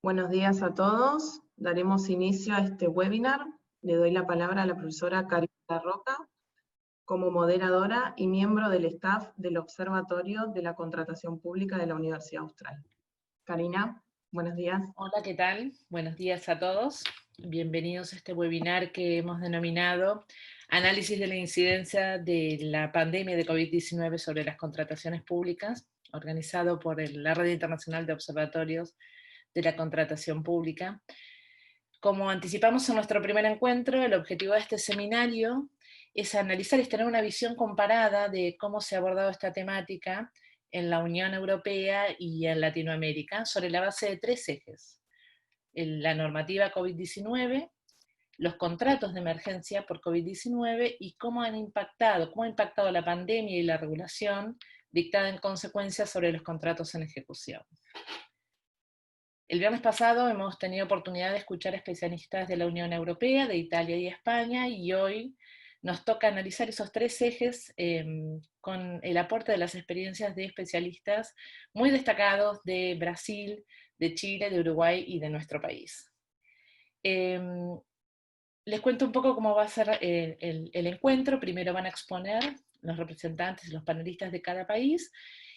Buenos días a todos. Daremos inicio a este webinar. Le doy la palabra a la profesora Karina Roca, como moderadora y miembro del staff del Observatorio de la Contratación Pública de la Universidad Austral. Karina, buenos días. Hola, ¿qué tal? Buenos días a todos. Bienvenidos a este webinar que hemos denominado Análisis de la incidencia de la pandemia de COVID-19 sobre las contrataciones públicas, organizado por la Red Internacional de Observatorios de la Contratación Pública. Como anticipamos en nuestro primer encuentro, el objetivo de este seminario es analizar y tener una visión comparada de cómo se ha abordado esta temática en la Unión Europea y en Latinoamérica, sobre la base de tres ejes: la normativa COVID-19, los contratos de emergencia por COVID-19 y cómo ha impactado la pandemia y la regulación dictada en consecuencia sobre los contratos en ejecución. El viernes pasado hemos tenido oportunidad de escuchar a especialistas de la Unión Europea, de Italia y España, y hoy nos toca analizar esos tres ejes con el aporte de las experiencias de especialistas muy destacados de Brasil, de Chile, de Uruguay y de nuestro país. Les cuento un poco cómo va a ser el encuentro. Primero van a exponer los representantes y los panelistas de cada país,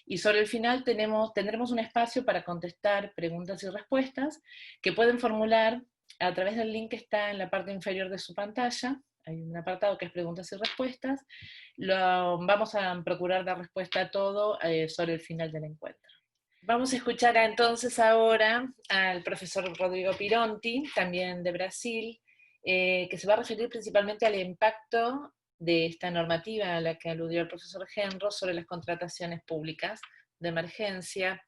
y sobre el final tendremos un espacio para contestar preguntas y respuestas que pueden formular a través del link que está en la parte inferior de su pantalla. Hay un apartado que es preguntas y respuestas. Vamos a procurar dar respuesta a todo sobre el final del encuentro. Vamos a escuchar entonces ahora al profesor Rodrigo Pironti, también de Brasil, que se va a referir principalmente al impacto de esta normativa a la que aludió el profesor Genro sobre las contrataciones públicas de emergencia.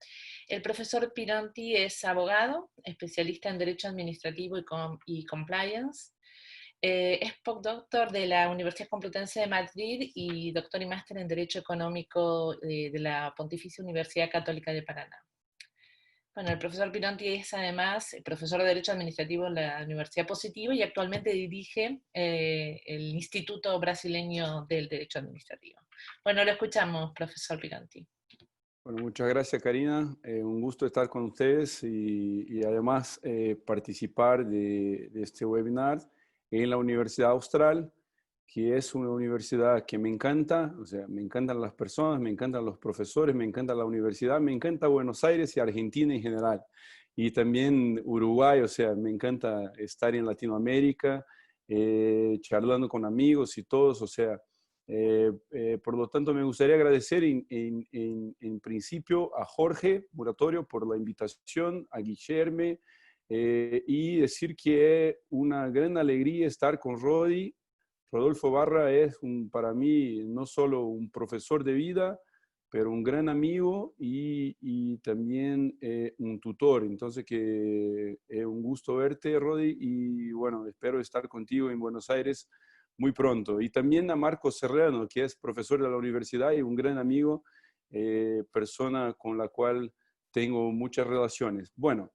El profesor Pironti es abogado, especialista en Derecho Administrativo y Compliance. Es postdoctor de la Universidad Complutense de Madrid y doctor y máster en Derecho Económico de la Pontificia Universidad Católica de Paraná. Bueno, el profesor Pironti es además profesor de Derecho Administrativo en la Universidad Positiva y actualmente dirige el Instituto Brasileño del Derecho Administrativo. Bueno, lo escuchamos, profesor Pironti. Bueno, muchas gracias, Karina. Un gusto estar con ustedes y además participar de este webinar en la Universidad Austral, que es una universidad que me encanta. O sea, me encantan las personas, me encantan los profesores, me encanta la universidad, me encanta Buenos Aires y Argentina en general. Y también Uruguay, o sea, me encanta estar en Latinoamérica, charlando con amigos y todos, o sea. Por lo tanto, me gustaría agradecer en principio a Jorge Muratorio por la invitación, a Guillerme, y decir que es una gran alegría estar con Rodi. Rodolfo Barra es para mí no solo un profesor de vida, pero un gran amigo y también un tutor. Entonces, que es un gusto verte, Rodi, y bueno, espero estar contigo en Buenos Aires muy pronto. Y también a Marco Serrano, que es profesor de la universidad y un gran amigo, persona con la cual tengo muchas relaciones. Bueno,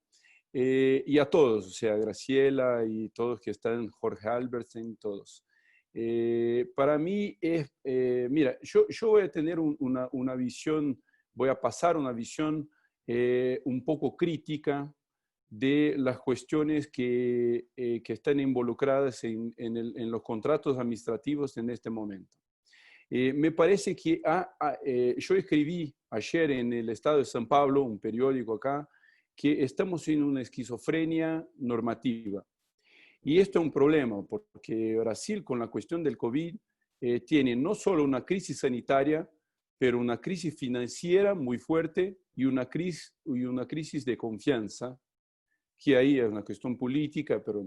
y a todos, o sea, Graciela y todos que están, Jorge Albertsen, todos. Para mí es, mira, yo voy a tener una visión, voy a pasar una visión un poco crítica de las cuestiones que están involucradas en los contratos administrativos en este momento. Me parece que yo escribí ayer en el Estado de San Pablo, un periódico acá, que estamos en una esquizofrenia normativa. Y esto es un problema, porque Brasil, con la cuestión del COVID, tiene no solo una crisis sanitaria, pero una crisis financiera muy fuerte y una crisis de confianza, que ahí es una cuestión política, pero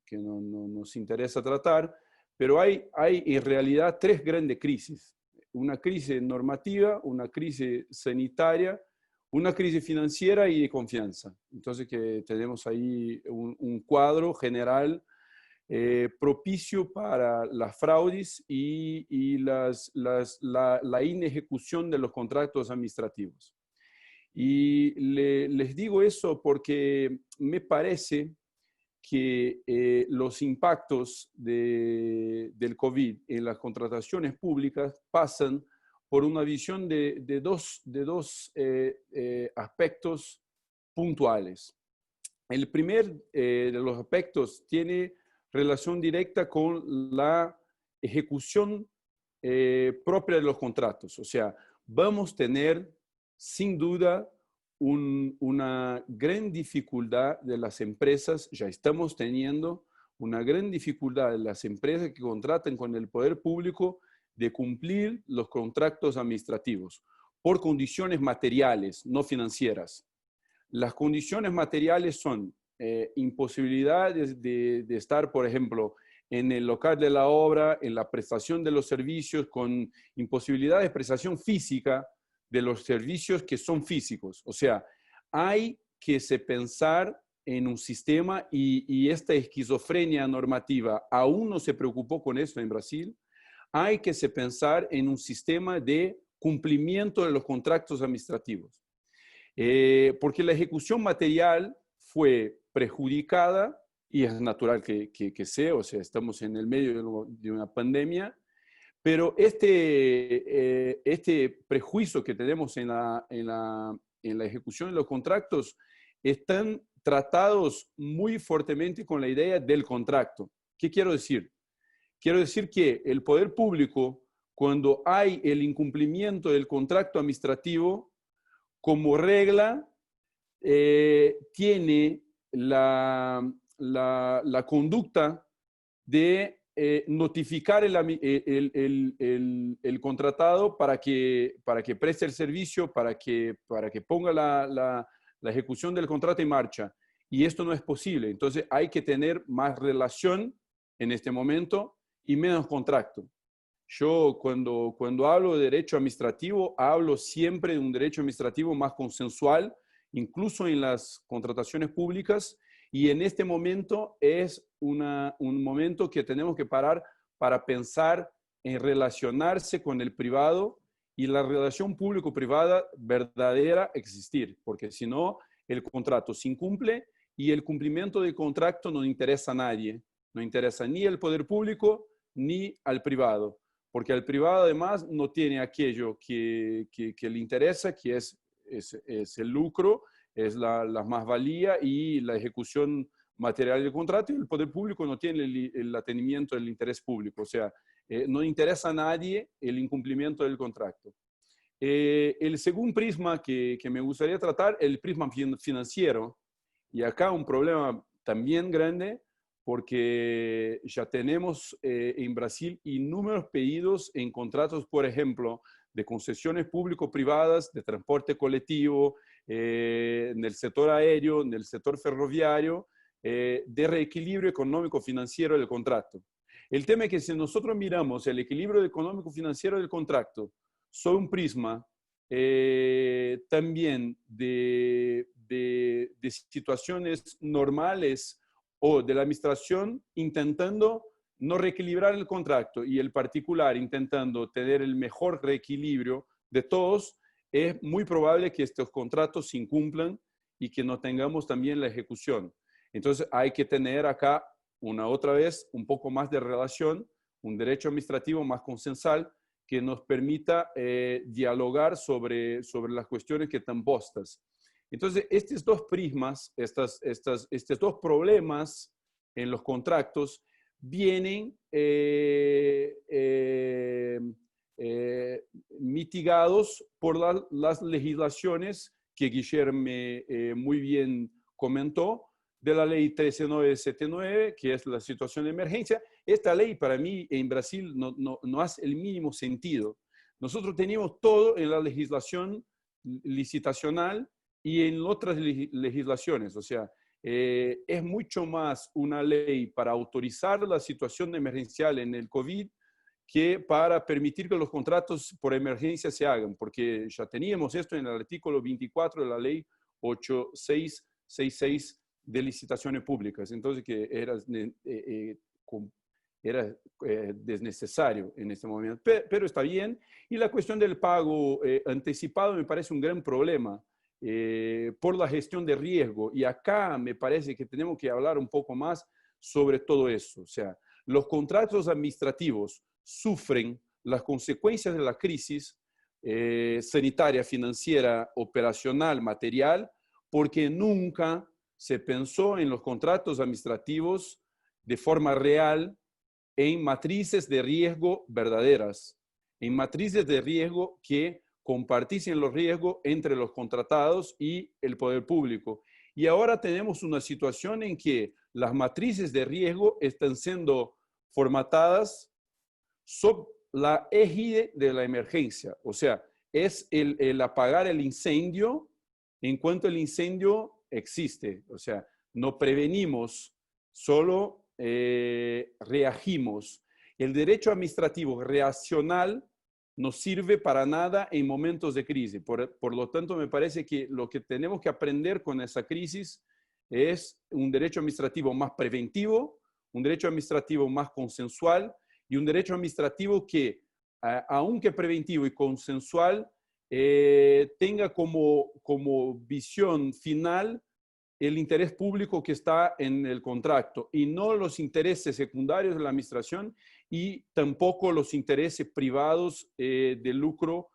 que no nos interesa tratar. Pero hay en realidad tres grandes crisis. Una crisis normativa, una crisis sanitaria, una crisis financiera y de confianza. Entonces que tenemos ahí un cuadro general propicio para las fraudes y la inejecución de los contratos administrativos. Y les digo eso porque me parece que los impactos del COVID en las contrataciones públicas pasan por una visión de dos aspectos puntuales. el primer de los aspectos tiene relación directa con la ejecución propia de los contratos. O sea, vamos a tener sin duda una gran dificultad de las empresas, ya estamos teniendo una gran dificultad de las empresas que contratan con el poder público de cumplir los contratos administrativos por condiciones materiales, no financieras. Las condiciones materiales son imposibilidades de estar, por ejemplo, en el local de la obra, en la prestación de los servicios, con imposibilidad de prestación física de los servicios que son físicos. O sea, hay que pensar en un sistema y esta esquizofrenia normativa aún no se preocupó con esto en Brasil. Hay que pensar en un sistema de cumplimiento de los contratos administrativos. Porque la ejecución material fue perjudicada, y es natural que sea, o sea, estamos en el medio de una pandemia, pero este prejuicio que tenemos en la ejecución de los contratos están tratados muy fuertemente con la idea del contrato. ¿Qué quiero decir? Quiero decir que el poder público, cuando hay el incumplimiento del contrato administrativo, como regla, tiene la conducta de notificar el contratado para que preste el servicio, para que ponga la ejecución del contrato en marcha. Y esto no es posible. Entonces hay que tener más relación en este momento y menos contrato. Yo cuando hablo de derecho administrativo, hablo siempre de un derecho administrativo más consensual, incluso en las contrataciones públicas, y en este momento es un momento que tenemos que parar para pensar en relacionarse con el privado y la relación público-privada verdadera existir, porque si no, el contrato se incumple y el cumplimiento del contrato no interesa a nadie, no interesa ni al poder público ni al privado. Porque al privado además no tiene aquello que le interesa, que es el lucro, es la más-valía y la ejecución material del contrato, y el poder público no tiene el atenimiento del interés público. O sea, no interesa a nadie el incumplimiento del contrato. El segundo prisma que me gustaría tratar es el prisma financiero. Y acá un problema también grande, porque ya tenemos en Brasil innumerables pedidos en contratos, por ejemplo, de concesiones público-privadas, de transporte colectivo, en el sector aéreo, en el sector ferroviario, de reequilibrio económico-financiero del contrato. El tema es que si nosotros miramos el equilibrio económico-financiero del contrato sobre un prisma también de situaciones normales o de la administración intentando no reequilibrar el contrato y el particular intentando tener el mejor reequilibrio de todos, es muy probable que estos contratos se incumplan y que no tengamos también la ejecución. Entonces hay que tener acá otra vez un poco más de relación, un derecho administrativo más consensual que nos permita dialogar sobre las cuestiones que están postas. Entonces, estos dos prismas, estos dos problemas en los contratos vienen mitigados por las legislaciones que Guillermo muy bien comentó, de la ley 13979, que es la situación de emergencia. Esta ley para mí en Brasil no hace el mínimo sentido. Nosotros tenemos todo en la legislación licitacional y en otras legislaciones. O sea, es mucho más una ley para autorizar la situación emergencial en el COVID que para permitir que los contratos por emergencia se hagan, porque ya teníamos esto en el artículo 24 de la ley 8666 de licitaciones públicas. Entonces, que era desnecesario en este momento, pero está bien. Y la cuestión del pago anticipado me parece un gran problema por la gestión de riesgo. Y acá me parece que tenemos que hablar un poco más sobre todo eso. O sea, los contratos administrativos sufren las consecuencias de la crisis sanitaria, financiera, operacional, material, porque nunca se pensó en los contratos administrativos de forma real en matrices de riesgo verdaderas, en matrices de riesgo que compartiesen los riesgos entre los contratados y el poder público. Y ahora tenemos una situación en que las matrices de riesgo están siendo formatadas sob la égide de la emergencia. O sea, es el apagar el incendio en cuanto el incendio existe. O sea, no prevenimos, solo reagimos. El derecho administrativo reaccional no sirve para nada en momentos de crisis. Por lo tanto, me parece que lo que tenemos que aprender con esa crisis es un derecho administrativo más preventivo, un derecho administrativo más consensual y un derecho administrativo que, aunque preventivo y consensual, tenga como visión final el interés público que está en el contrato y no los intereses secundarios de la administración y tampoco los intereses privados de lucro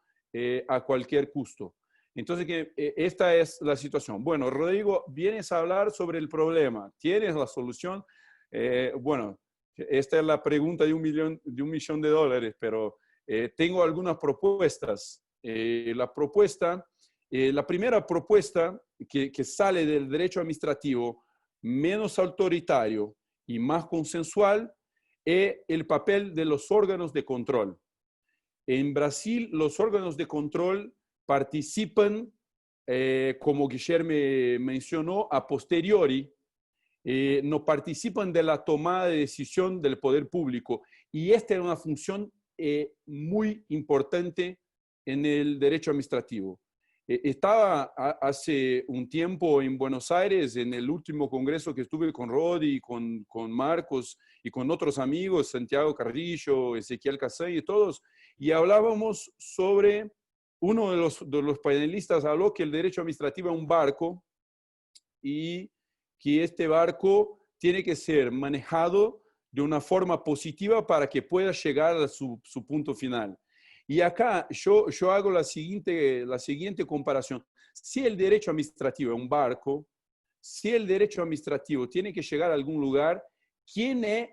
a cualquier costo. Entonces, esta es la situación. Bueno, Rodrigo, vienes a hablar sobre el problema. ¿Tienes la solución? Bueno, esta es la pregunta de $1 millón, pero tengo algunas propuestas. La primera propuesta que sale del derecho administrativo menos autoritario y más consensual es el papel de los órganos de control. En Brasil, los órganos de control participan, como Guilherme mencionó, a posteriori, no participan de la tomada de decisión del poder público. Y esta es una función muy importante en el derecho administrativo. Estaba hace un tiempo en Buenos Aires, en el último congreso que estuve con Rodi, con Marcos y con otros amigos, Santiago Carrillo, Ezequiel Casay y todos, y hablábamos sobre, uno de los panelistas habló que el derecho administrativo es un barco y que este barco tiene que ser manejado de una forma positiva para que pueda llegar a su punto final. Y acá yo hago la siguiente comparación. Si el derecho administrativo es un barco, si el derecho administrativo tiene que llegar a algún lugar, ¿quiénes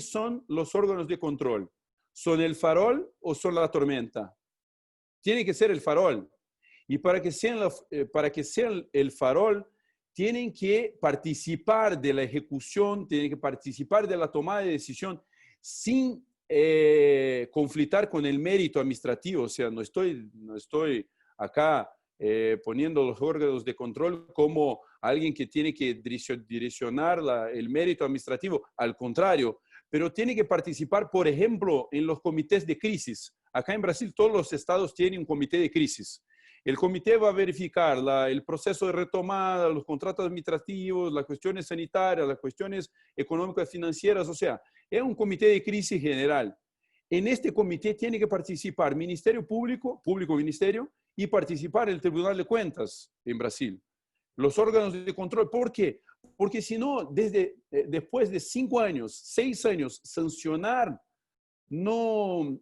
son los órganos de control? ¿Son el farol o son la tormenta? Tiene que ser el farol. Y para que sean el farol, tienen que participar de la ejecución, tienen que participar de la toma de decisión sin conflictar con el mérito administrativo. O sea, no estoy acá poniendo los órganos de control como alguien que tiene que direccionar el mérito administrativo. Al contrario, pero tiene que participar, por ejemplo, en los comités de crisis. Acá en Brasil todos los estados tienen un comité de crisis. El comité va a verificar el proceso de retomada, los contratos administrativos, las cuestiones sanitarias, las cuestiones económicas financieras. O sea, es un comité de crisis general. En este comité tiene que participar Ministerio Público, Ministerio, y participar el Tribunal de Cuentas en Brasil. Los órganos de control. ¿Por qué? Porque si no, después de 5 años, 6 años, sancionar no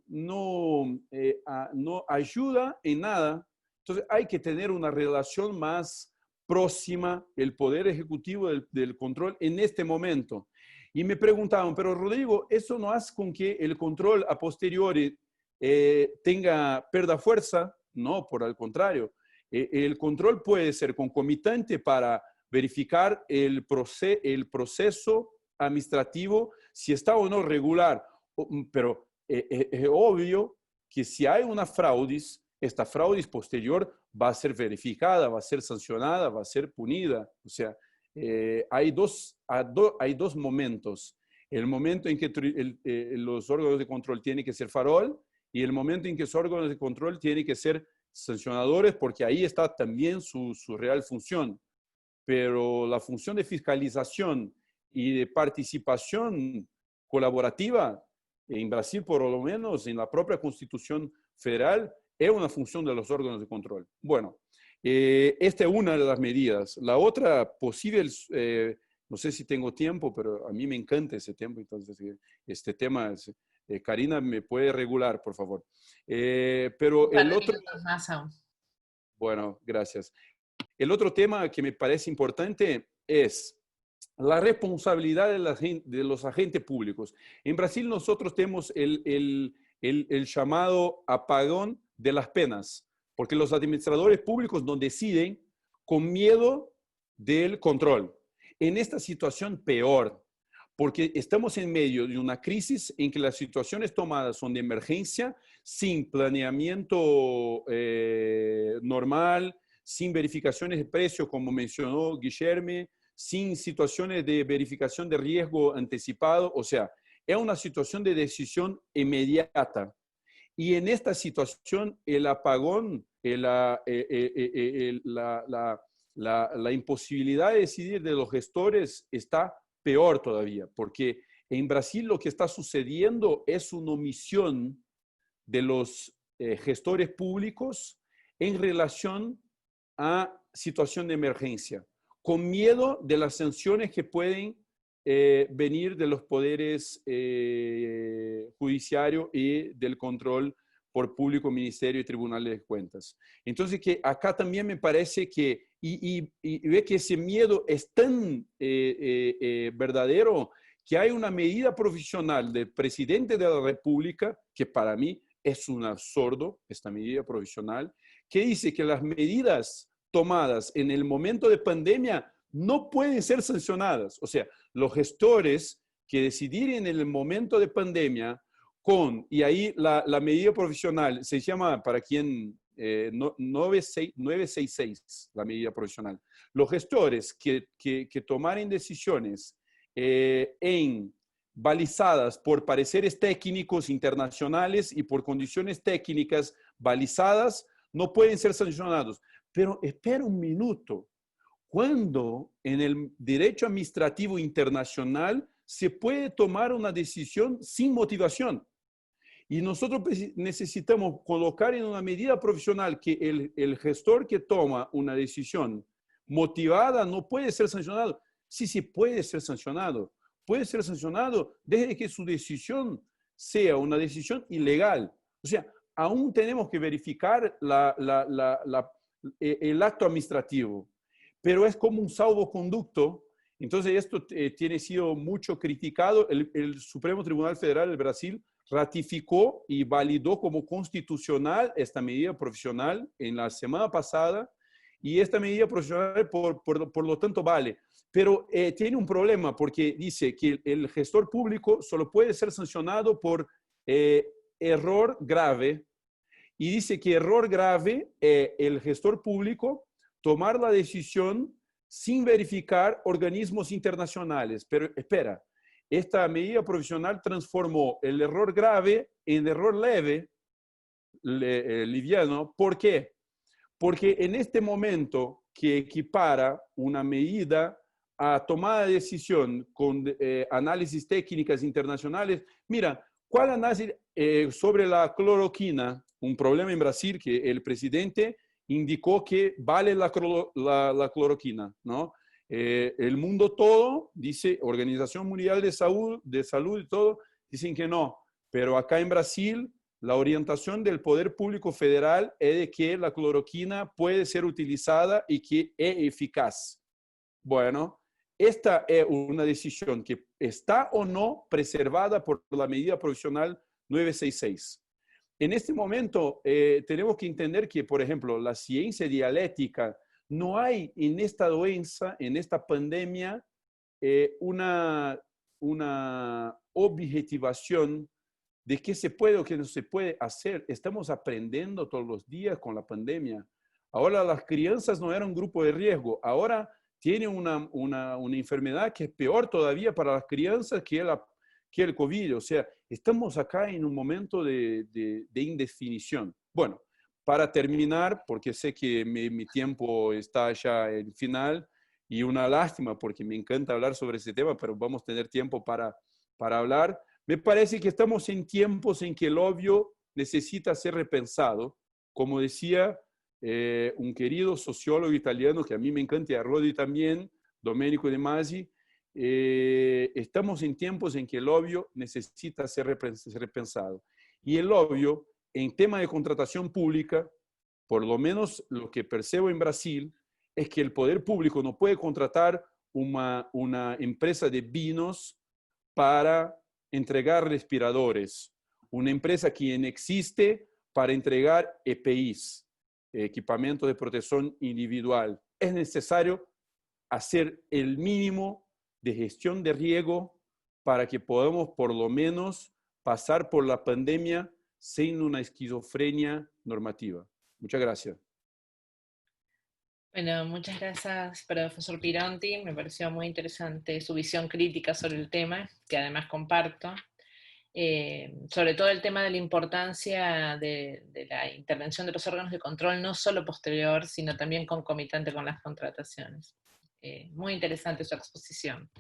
ayuda en nada. Entonces hay que tener una relación más próxima, el Poder Ejecutivo del control en este momento. Y me preguntaban, pero Rodrigo, ¿eso no hace con que el control a posteriori pierda fuerza? No, por el contrario. El control puede ser concomitante para verificar el proceso administrativo, si está o no regular. Pero es obvio que si hay una fraudis, esta fraudis posterior va a ser verificada, va a ser sancionada, va a ser punida. O sea, hay dos momentos. El momento en que los órganos de control tienen que ser farol y el momento en que los órganos de control tienen que ser sancionadores, porque ahí está también su real función. Pero la función de fiscalización y de participación colaborativa, en Brasil por lo menos, en la propia Constitución Federal, es una función de los órganos de control. Bueno, esta es una de las medidas. La otra posible, no sé si tengo tiempo, pero a mí me encanta ese tema, entonces este tema, Karina, me puede regular, por favor. Pero el otro... Más aún. Bueno, gracias. el otro tema que me parece importante es la responsabilidad de los agentes públicos. En Brasil nosotros tenemos el llamado apagón de las penas, porque los administradores públicos no deciden con miedo del control. En esta situación peor, porque estamos en medio de una crisis en que las situaciones tomadas son de emergencia, sin planeamiento normal, sin verificaciones de precio, como mencionó Guilherme, sin situaciones de verificación de riesgo anticipado. O sea, es una situación de decisión inmediata. Y en esta situación, el apagón, la imposibilidad de decidir de los gestores está peor todavía, porque en Brasil lo que está sucediendo es una omisión de los gestores públicos en relación a situación de emergencia, con miedo de las sanciones que pueden venir de los poderes judiciarios y del control por público, ministerio y tribunales de cuentas. Entonces, que acá también me parece que, y ve que ese miedo es tan verdadero, que hay una medida provisional del presidente de la República, que para mí es un absurdo, esta medida provisional, que dice que las medidas tomadas en el momento de pandemia no pueden ser sancionadas. O sea, los gestores que decidieren en el momento de pandemia y ahí la medida provisional se llama, para quien 966, la medida provisional. Los gestores que tomaren decisiones balizadas por pareceres técnicos internacionales y por condiciones técnicas balizadas no pueden ser sancionados. Pero espera un minuto. ¿Cuándo en el derecho administrativo internacional se puede tomar una decisión sin motivación? Y nosotros necesitamos colocar en una medida provisional que el gestor que toma una decisión motivada no puede ser sancionado. Sí puede ser sancionado. Puede ser sancionado desde que su decisión sea una decisión ilegal. O sea, aún tenemos que verificar el acto administrativo, pero es como un salvoconducto. Entonces esto tiene sido mucho criticado. El Supremo Tribunal Federal del Brasil ratificó y validó como constitucional esta medida provisional en la semana pasada, y esta medida provisional por lo tanto vale. Pero tiene un problema porque dice que el gestor público solo puede ser sancionado por error grave, y dice que error grave el gestor público tomar la decisión sin verificar organismos internacionales. Pero espera, esta medida provisional transformó el error grave en error leve, liviano. ¿Por qué? Porque en este momento que equipara una medida a tomada de decisión con análisis técnicas internacionales, mira, ¿cuál análisis sobre la cloroquina? Un problema en Brasil que el presidente indicó que vale la cloroquina, ¿no? El mundo todo, dice Organización Mundial de Salud y todo, dicen que no. Pero acá en Brasil, la orientación del Poder Público Federal es de que la cloroquina puede ser utilizada y que es eficaz. Bueno, esta es una decisión que está o no preservada por la medida provisional 966. En este momento tenemos que entender que, por ejemplo, la ciencia dialéctica, no hay en esta doença, en esta pandemia, una objetivación de qué se puede o qué no se puede hacer. Estamos aprendiendo todos los días con la pandemia. Ahora las crianzas no eran un grupo de riesgo. Ahora tienen una enfermedad que es peor todavía para las crianzas que el COVID. O sea, estamos acá en un momento de indefinición. Bueno, para terminar, porque sé que mi tiempo está ya en el final, y una lástima porque me encanta hablar sobre ese tema, pero vamos a tener tiempo para hablar. Me parece que estamos en tiempos en que el obvio necesita ser repensado. Como decía un querido sociólogo italiano que a mí me encanta, y a Rodi también, Domenico De Masi, estamos en tiempos en que el obvio necesita ser repensado. Y el obvio, en tema de contratación pública, por lo menos lo que percibo en Brasil, es que el poder público no puede contratar una empresa de vinos para entregar respiradores, una empresa que existe para entregar EPIs, equipamiento de protección individual. Es necesario hacer el mínimo de gestión de riesgo para que podamos por lo menos pasar por la pandemia sin una esquizofrenia normativa. Muchas gracias. Bueno, muchas gracias, profesor Pironti. Me pareció muy interesante su visión crítica sobre el tema, que además comparto. Sobre todo el tema de la importancia de la intervención de los órganos de control, no solo posterior, sino también concomitante con las contrataciones. Muy interesante su exposición.